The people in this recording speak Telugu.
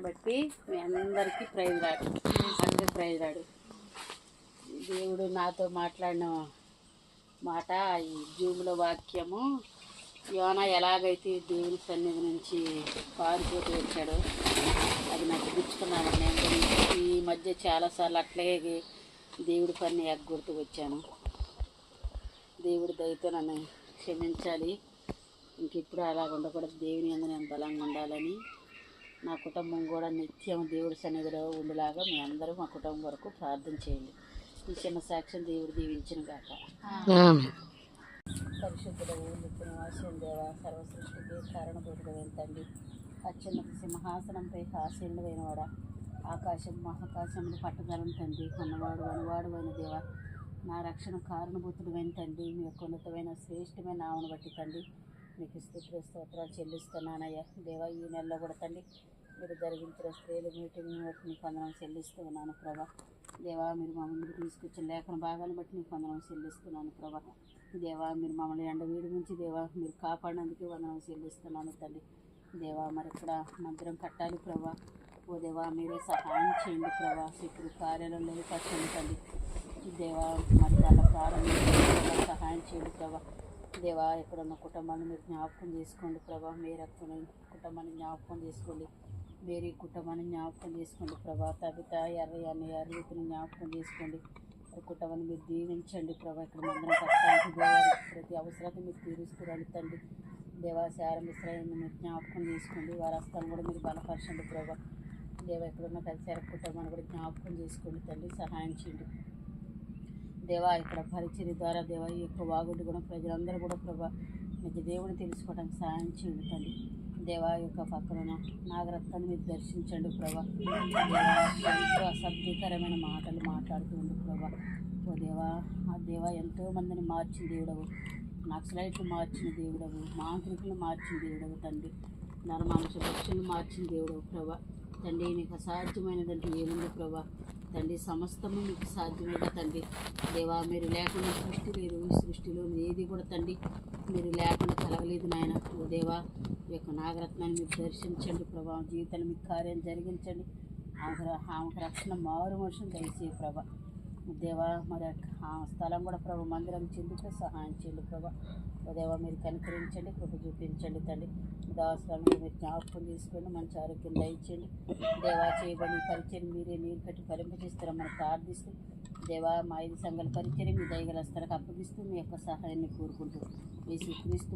బట్టి మీ అందరికీ ప్రైజ్ రాడు, అందరి ప్రైజ్ రాడు. దేవుడు నాతో మాట్లాడిన మాట ఈ జూముల వాక్యము, యోనా ఎలాగైతే దేవుని సన్నిధి నుంచి పారిపోతూ వచ్చాడో అది నాకు గుర్తుకున్నాను. నేను ఈ మధ్య చాలాసార్లు అట్లాగే దేవుడి పని ఎగ్గొడుతూ వచ్చాను. దేవుడి దయతో నన్ను క్షమించాలి, ఇంకెప్పుడు అలాగ ఉండకూడదు. దేవుని యందు నేను బలంగా ఉండాలని, నా కుటుంబం కూడా నిత్యం దేవుడి సన్నిధిలో ఉండేలాగా మీ అందరూ మా కుటుంబం వరకు ప్రార్థన చేయండి. ఈ చిన్న సాక్ష్యం దేవుడు దీవించిన గాక. పరిశుద్ధుడవు నిత్య నివాసం దేవా, సర్వసృష్టికి కారణభూతుడైన తండ్రి, అత్యున్నత సింహాసనంపై ఆసీనుడైన వాడా, ఆకాశం మహాకాశములు పట్టగలను తండ్రి, కొన్నవాడు అనువాడు అయిన దేవా, నా రక్షణ కారణభూతుడైన తండ్రి, మీ యొక్క ఉన్నతమైన శ్రేష్టమైన నామను బట్టి తండ్రి మీకు స్తోత్రాలు చెల్లిస్తున్నానయ్యా. దేవా, ఈ నెలలో కూడా తండ్రి మీరు జరిగించిన స్త్రీలు మీటింగ్ని బట్టి మీకు వందనం చెల్లిస్తూ ఉన్నాను ప్రభా. దేవా, మీరు మా ముందుకు తీసుకొచ్చిన లేఖన భాగాన్ని బట్టి మీకు వందనం చెల్లిస్తున్నాను ప్రభా. దేవా, మీరు మమ్మల్ని ఎండవీడి నుంచి దేవా మీరు కాపాడినందుకు వందనం చెల్లిస్తున్నాను తండ్రి. దేవా, మరి ఇక్కడ మందిరం కట్టాలి ప్రభా. ఓ దేవా, మీరే సహాయం చేయండి ప్రభా. శత్రు కార్యాలయంలో పచ్చండి తండ్రి. దేవా, మరి వాళ్ళ ప్రారంభం సహాయం చేయండి ప్రభా. దేవా, ఎక్కడున్న కుటుంబాన్ని మీరు జ్ఞాపకం చేసుకోండి ప్రభా. మీరు కుటుంబాన్ని జ్ఞాపకం చేసుకోండి, వేరే కుటుంబాన్ని జ్ఞాపకం చేసుకోండి ప్రభా. తబిత ఎర్రయ్య రీతిని జ్ఞాపకం చేసుకోండి. కుటుంబాన్ని మీరు దీవించండి ప్రభా. ఇక్కడ మందిరం కట్టడానికి దేవారి ప్రతి అవసరాన్ని మీరు తీరుస్తురండి తండ్రి. దేవా, శారం ఇస్రాయిల్ని మీరు జ్ఞాపకం చేసుకోండి, వారి హస్తాన్ని కూడా మీరు బలపరచండి ప్రభా. దేవా, ఎక్కడున్న కలిసార కుటుంబాన్ని కూడా జ్ఞాపకం చేసుకోండి తండ్రి, సహాయం చేయండి దేవా. ఇక్కడ పరిచర్య ద్వారా దేవా ఈ యొక్క వాగుడు కూడా ప్రజలందరూ కూడా ప్రభా నిజ దేవుని తెలుసుకోవడానికి సహాయం చేయండి తండ్రి. దేవా, యొక్క పక్కన నాగరత్నాన్ని మీరు దర్శించండి ప్రభా. ఎంతో అసభ్యకరమైన మాటలు మాట్లాడుతుంది ప్రభా. ఓ దేవా, ఆ దేవా ఎంతోమందిని మార్చిన దేవుడవు, నక్సలైట్లు మార్చిన దేవుడవు, మాంత్రికులు మార్చిన దేవుడవు తండ్రి, నరమాంస పక్షులు మార్చిన దేవుడవు ప్రభా. తండ్రి, నీకు అసాధ్యమైనదంటే ఏముంది ప్రభా. తండ్రి, సమస్తము మీకు సాధ్యమేగా తండ్రి. దేవా, మీరు లేకుండా సృష్టి లేదు, ఈ సృష్టిలో ఏది కూడా తండ్రి మీరు లేకుండా కలగలేదు నాయన. ఓ దేవా, ఈ యొక్క నాగరత్నాన్ని మీరు దర్శించండి ప్రభా. జీవితాన్ని మీకు కార్యం జరిగించండి. ఆమెకు రక్షణ మారు మనుషులు దయచేయి ప్రభా. దేవా, మరి ఆ స్థలం కూడా ప్రభా మందిరం చెందుకు సహాయం చేయండి ప్రభా. దేవా, మీరు కనికరించండి, కృప చూపించండి తండ్రి. దావస్థానం మీరు జ్ఞాపకం తీసుకోండి, మంచి ఆరోగ్యం దయచేయండి దేవా. చేయబడి పరిచయం మీరే నీరు కట్టి ఫలింపజేస్తారని ప్రార్థిస్తూ దేవా, మా 5 సంఘాల పరిచయం మీ దయగల స్థలకు అప్పగిస్తూ మీ యొక్క సహాయాన్ని కోరుకుంటూ యేసుక్రీస్తు